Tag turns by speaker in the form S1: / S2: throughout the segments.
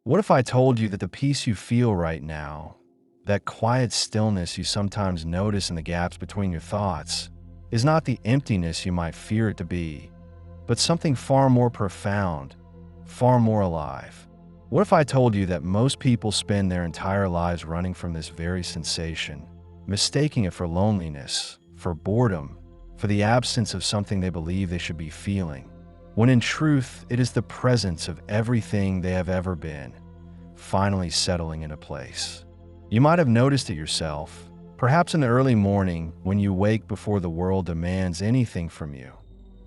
S1: What if I told you that the peace you feel right now, that quiet stillness you sometimes notice in the gaps between your thoughts, is not the emptiness you might fear it to be, but something far more profound, far more alive? What if I told you that most people spend their entire lives running from this very sensation, mistaking it for loneliness, for boredom, for the absence of something they believe they should be feeling, when in truth it is the presence of everything they have ever been, finally settling into place? You might have noticed it yourself, perhaps in the early morning when you wake before the world demands anything from you,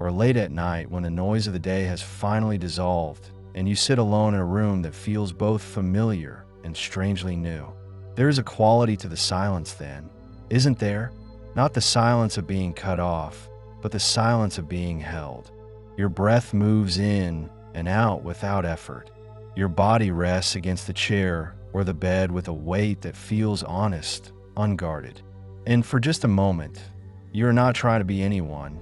S1: or late at night when the noise of the day has finally dissolved and you sit alone in a room that feels both familiar and strangely new. There is a quality to the silence then, isn't there? Not the silence of being cut off, but the silence of being held. Your breath moves in and out without effort. Your body rests against the chair or the bed with a weight that feels honest, unguarded. And for just a moment, you're not trying to be anyone,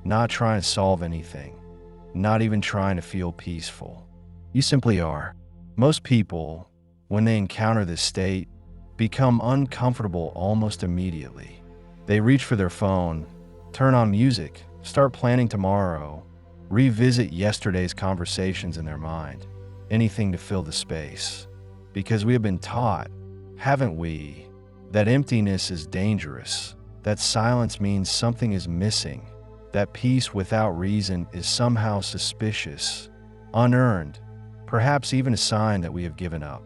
S1: not trying to solve anything, not even trying to feel peaceful. You simply are. Most people, when they encounter this state, become uncomfortable almost immediately. They reach for their phone, turn on music, start planning tomorrow, revisit yesterday's conversations in their mind, anything to fill the space. Because we have been taught, haven't we, that emptiness is dangerous, that silence means something is missing, that peace without reason is somehow suspicious, unearned, perhaps even a sign that we have given up.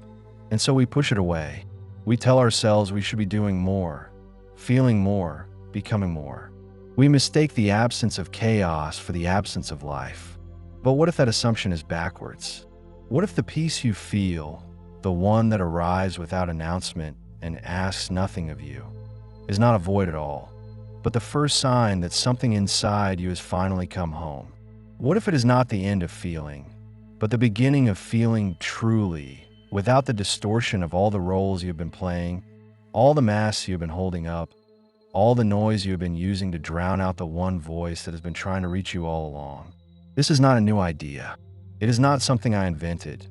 S1: And so we push it away. We tell ourselves we should be doing more, feeling more, becoming more. We mistake the absence of chaos for the absence of life. But what if that assumption is backwards? What if the peace you feel, the one that arrives without announcement and asks nothing of you, is not a void at all, but the first sign that something inside you has finally come home? What if it is not the end of feeling, but the beginning of feeling truly, without the distortion of all the roles you've been playing, all the masks you've been holding up, all the noise you've been using to drown out the one voice that has been trying to reach you all along? This is not a new idea. It is not something I invented,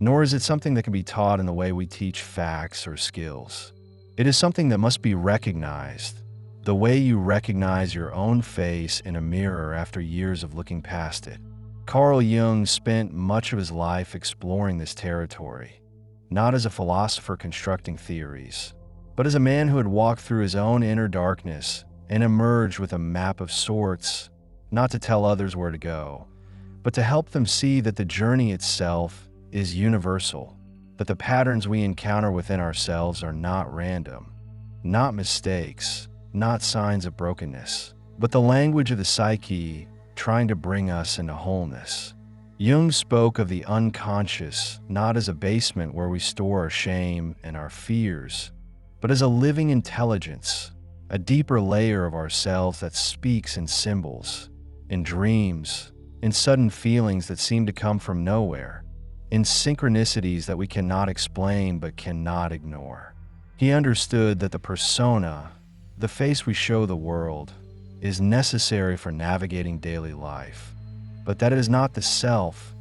S1: nor is it something that can be taught in the way we teach facts or skills. It is something that must be recognized, the way you recognize your own face in a mirror after years of looking past it. Carl Jung spent much of his life exploring this territory, not as a philosopher constructing theories, but as a man who had walked through his own inner darkness and emerged with a map of sorts, not to tell others where to go, but to help them see that the journey itself is universal, that the patterns we encounter within ourselves are not random, not mistakes, not signs of brokenness, but the language of the psyche trying to bring us into wholeness. Jung spoke of the unconscious not as a basement where we store our shame and our fears, but as a living intelligence, a deeper layer of ourselves that speaks in symbols, in dreams, in sudden feelings that seem to come from nowhere, in synchronicities that we cannot explain but cannot ignore. He understood that the persona, the face we show the world, is necessary for navigating daily life, but that it is not the self,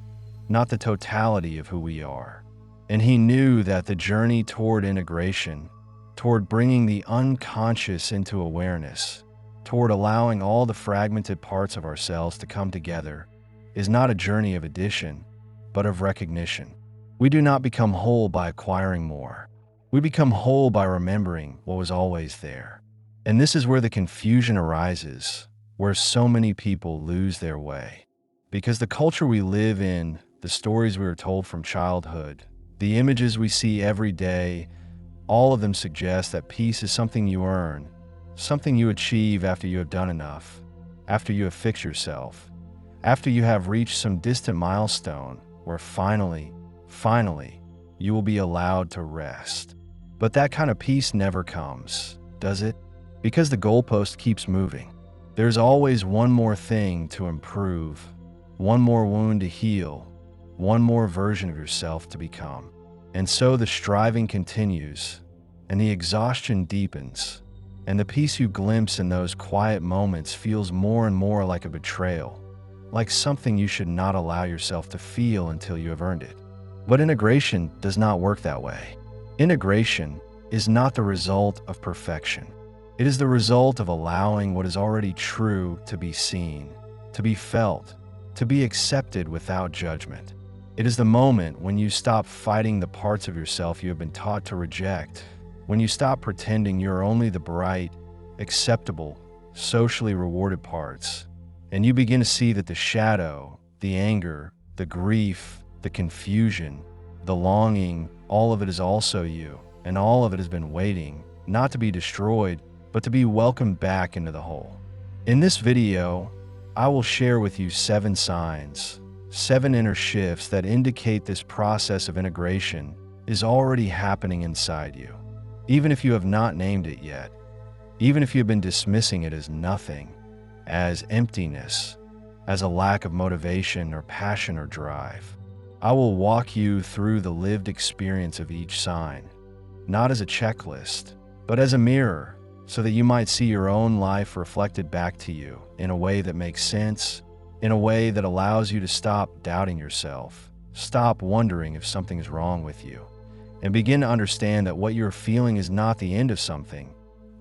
S1: not the totality of who we are. And he knew that the journey toward integration, toward bringing the unconscious into awareness, toward allowing all the fragmented parts of ourselves to come together, is not a journey of addition, but of recognition. We do not become whole by acquiring more. We become whole by remembering what was always there. And this is where the confusion arises, where so many people lose their way. Because the culture we live in, the stories we are told from childhood, the images we see every day, all of them suggest that peace is something you earn, something you achieve after you have done enough, after you have fixed yourself, after you have reached some distant milestone where finally, you will be allowed to rest. But that kind of peace never comes, does it? Because the goalpost keeps moving. There's always one more thing to improve, one more wound to heal, one more version of yourself to become. And so the striving continues, and the exhaustion deepens, and the peace you glimpse in those quiet moments feels more and more like a betrayal, like something you should not allow yourself to feel until you have earned it. But integration does not work that way. Integration is not the result of perfection. It is the result of allowing what is already true to be seen, to be felt, to be accepted without judgment. It is the moment when you stop fighting the parts of yourself you have been taught to reject, when you stop pretending you're only the bright, acceptable, socially rewarded parts, and you begin to see that the shadow, the anger, the grief, the confusion, the longing, all of it is also you, and all of it has been waiting, not to be destroyed, but to be welcomed back into the whole. In this video, I will share with you 7 signs, 7 inner shifts that indicate this process of integration is already happening inside you, even if you have not named it yet, even if you have been dismissing it as nothing, as emptiness, as a lack of motivation or passion or drive. I will walk you through the lived experience of each sign, not as a checklist, but as a mirror, so that you might see your own life reflected back to you in a way that makes sense, in a way that allows you to stop doubting yourself, stop wondering if something is wrong with you, and begin to understand that what you're feeling is not the end of something,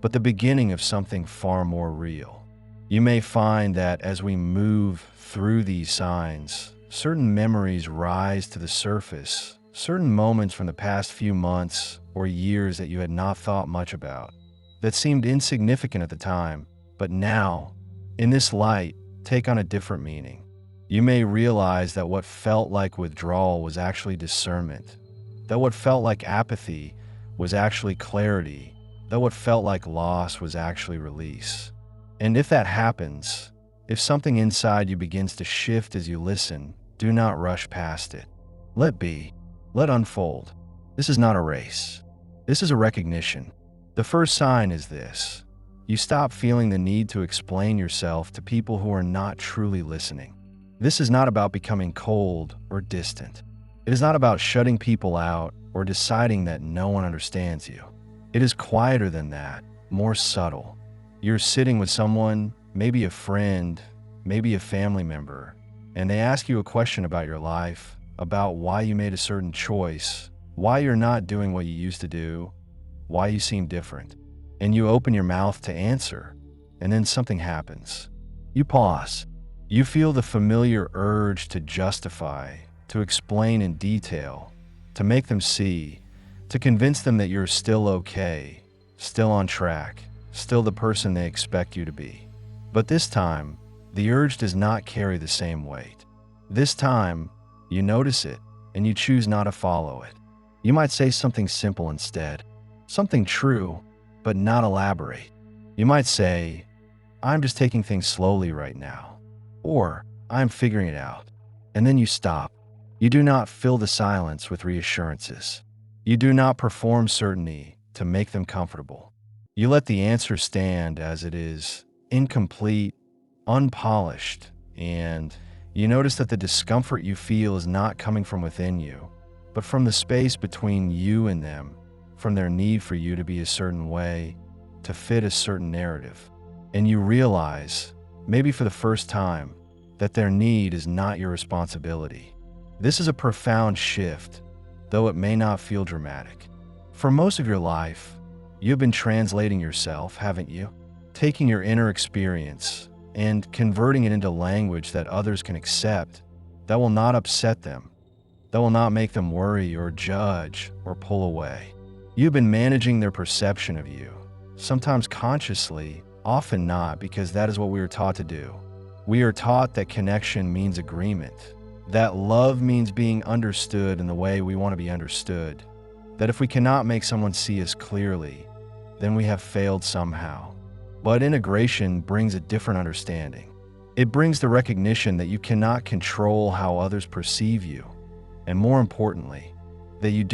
S1: but the beginning of something far more real. You may find that as we move through these signs, certain memories rise to the surface, certain moments from the past few months or years that you had not thought much about, that seemed insignificant at the time, but now, in this light, take on a different meaning. You may realize that what felt like withdrawal was actually discernment, that what felt like apathy was actually clarity, that what felt like loss was actually release. And if that happens, if something inside you begins to shift as you listen, do not rush past it. Let be. Let unfold. This is not a race. This is a recognition. The first sign is this. You stop feeling the need to explain yourself to people who are not truly listening. This is not about becoming cold or distant. It is not about shutting people out or deciding that no one understands you. It is quieter than that, more subtle. You're sitting with someone, maybe a friend, maybe a family member, and they ask you a question about your life, about why you made a certain choice, why you're not doing what you used to do, why you seem different. And you open your mouth to answer, and then something happens. You pause. You feel the familiar urge to justify, to explain in detail, to make them see, to convince them that you're still okay, still on track, still the person they expect you to be. But this time, the urge does not carry the same weight. This time, you notice it, and you choose not to follow it. You might say something simple instead, something true, but not elaborate. You might say, I'm just taking things slowly right now, or I'm figuring it out. And then you stop. You do not fill the silence with reassurances. You do not perform certainty to make them comfortable. You let the answer stand as it is, incomplete, unpolished, and you notice that the discomfort you feel is not coming from within you, but from the space between you and them, from their need for you to be a certain way, to fit a certain narrative. And you realize, maybe for the first time, that their need is not your responsibility. This is a profound shift, though it may not feel dramatic. For most of your life, you've been translating yourself, haven't you? Taking your inner experience and converting it into language that others can accept, that will not upset them, that will not make them worry or judge or pull away. You've been managing their perception of you, sometimes consciously, often not, because that is what we are taught to do. We are taught that connection means agreement, that love means being understood in the way we want to be understood, that if we cannot make someone see us clearly, then we have failed somehow. But integration brings a different understanding. It brings the recognition that you cannot control how others perceive you, and more importantly, that you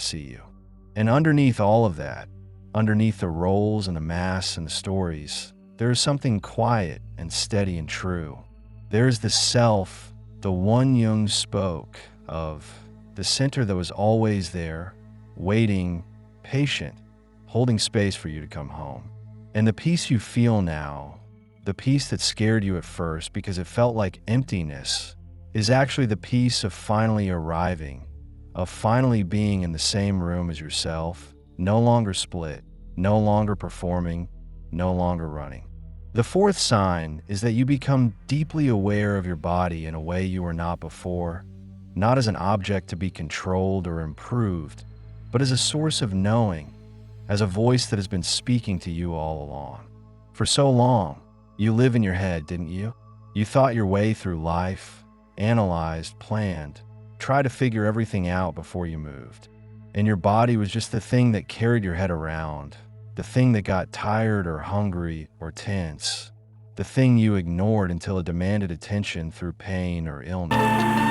S1: see you. And underneath all of that, underneath the roles and the masks and the stories, there is something quiet and steady and true. There is the self, the one Jung spoke of, the center that was always there, waiting, patient, holding space for you to come home. And the peace you feel now, the peace that scared you at first because it felt like emptiness, is actually the peace of finally arriving, of finally being in the same room as yourself, no longer split, no longer performing, no longer running. The fourth sign is that you become deeply aware of your body in a way you were not before, not as an object to be controlled or improved, but as a source of knowing, as a voice that has been speaking to you all along. For so long, you live in your head, didn't you? You thought your way through life, analyzed, planned, tried to figure everything out before you moved. And your body was just the thing that carried your head around, the thing that got tired or hungry or tense, the thing you ignored until it demanded attention through pain or illness.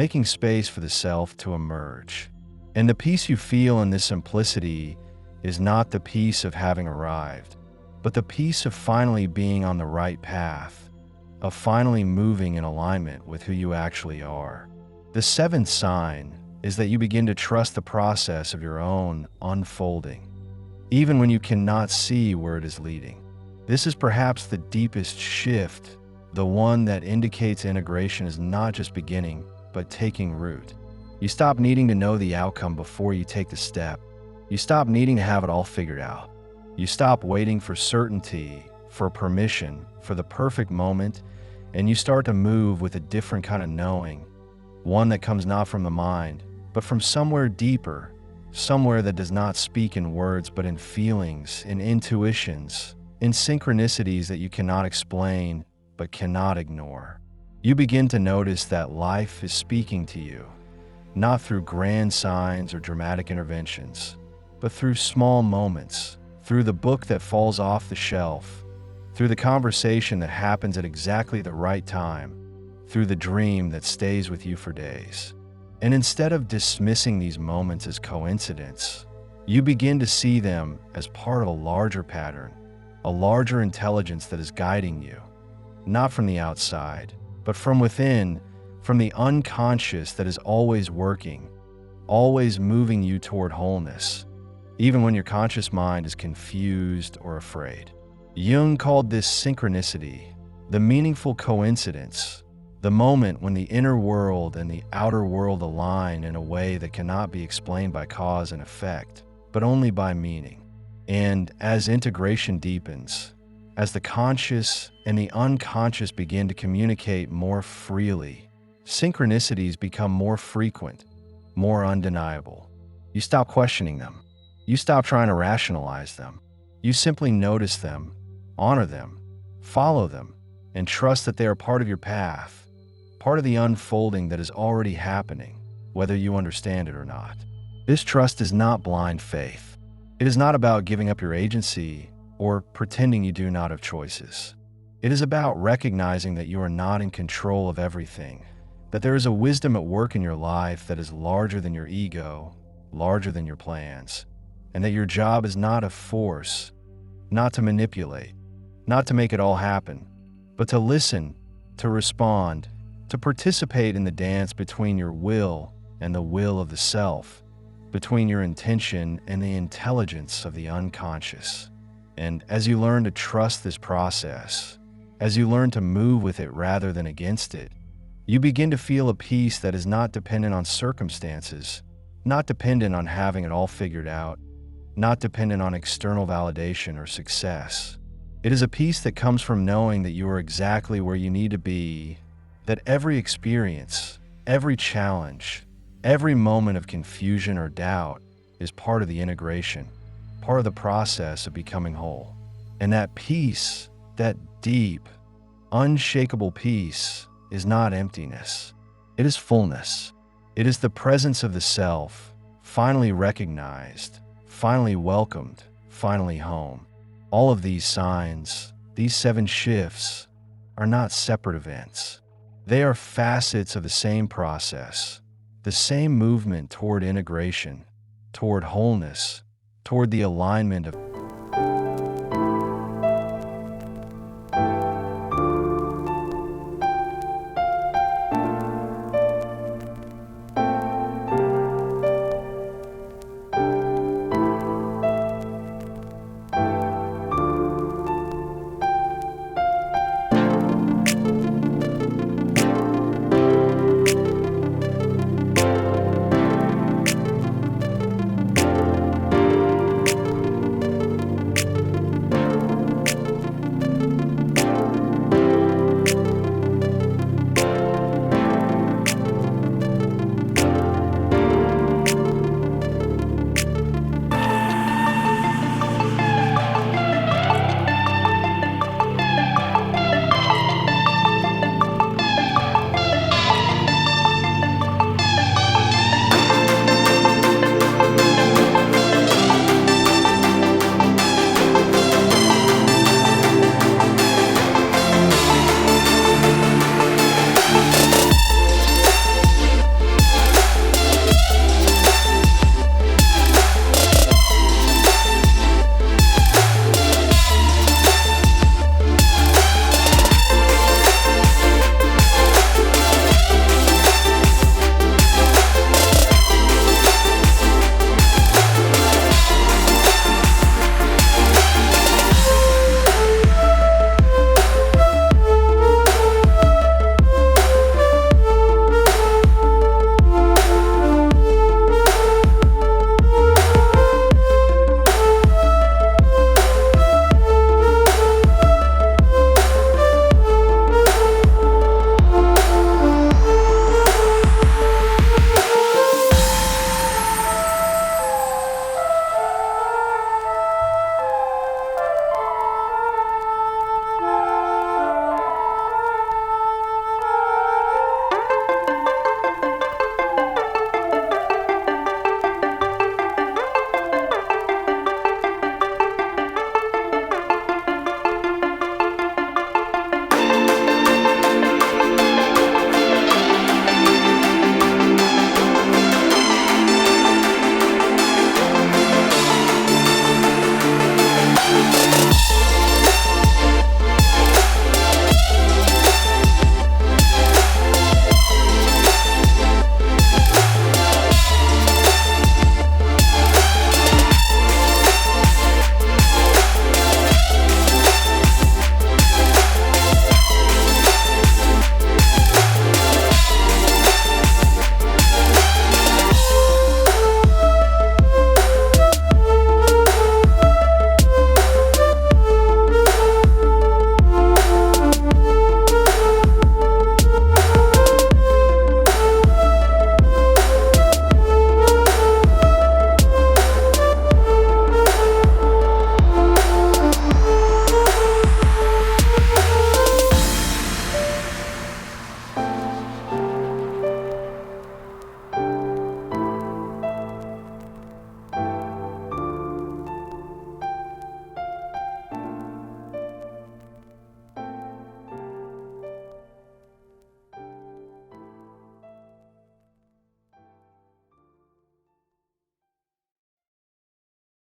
S1: making space for the self to emerge. And the peace you feel in this simplicity is not the peace of having arrived, but the peace of finally being on the right path, of finally moving in alignment with who you actually are. The seventh sign is that you begin to trust the process of your own unfolding, even when you cannot see where it is leading. This is perhaps the deepest shift, the one that indicates integration is not just beginning, but taking root. You stop needing to know the outcome before you take the step. You stop needing to have it all figured out. You stop waiting for certainty, for permission, for the perfect moment, and you start to move with a different kind of knowing, one that comes not from the mind, but from somewhere deeper, somewhere that does not speak in words, but in feelings, in intuitions, in synchronicities that you cannot explain, but cannot ignore. You begin to notice that life is speaking to you, not through grand signs or dramatic interventions, but through small moments, through the book that falls off the shelf, through the conversation that happens at exactly the right time, through the dream that stays with you for days. And instead of dismissing these moments as coincidence, you begin to see them as part of a larger pattern, a larger intelligence that is guiding you, not from the outside, but from within, from the unconscious that is always working, always moving you toward wholeness, even when your conscious mind is confused or afraid. Jung called this synchronicity, the meaningful coincidence, the moment when the inner world and the outer world align in a way that cannot be explained by cause and effect, but only by meaning. And as integration deepens, as the conscious and the unconscious begin to communicate more freely, synchronicities become more frequent, more undeniable. You stop questioning them. You stop trying to rationalize them. You simply notice them, honor them, follow them, and trust that they are part of your path, part of the unfolding that is already happening, whether you understand it or not. This trust is not blind faith. It is not about giving up your agency or pretending you do not have choices. It is about recognizing that you are not in control of everything, that there is a wisdom at work in your life that is larger than your ego, larger than your plans, and that your job is not to force, not to manipulate, not to make it all happen, but to listen, to respond, to participate in the dance between your will and the will of the self, between your intention and the intelligence of the unconscious. And as you learn to trust this process, as you learn to move with it rather than against it, you begin to feel a peace that is not dependent on circumstances, not dependent on having it all figured out, not dependent on external validation or success. It is a peace that comes from knowing that you are exactly where you need to be, that every experience, every challenge, every moment of confusion or doubt is part of the integration, part of the process of becoming whole. And that peace, that deep, unshakable peace, is not emptiness. It is fullness. It is the presence of the self, finally recognized, finally welcomed, finally home. All of these signs, these 7 shifts, are not separate events. They are facets of the same process, the same movement toward integration, toward wholeness, toward the alignment of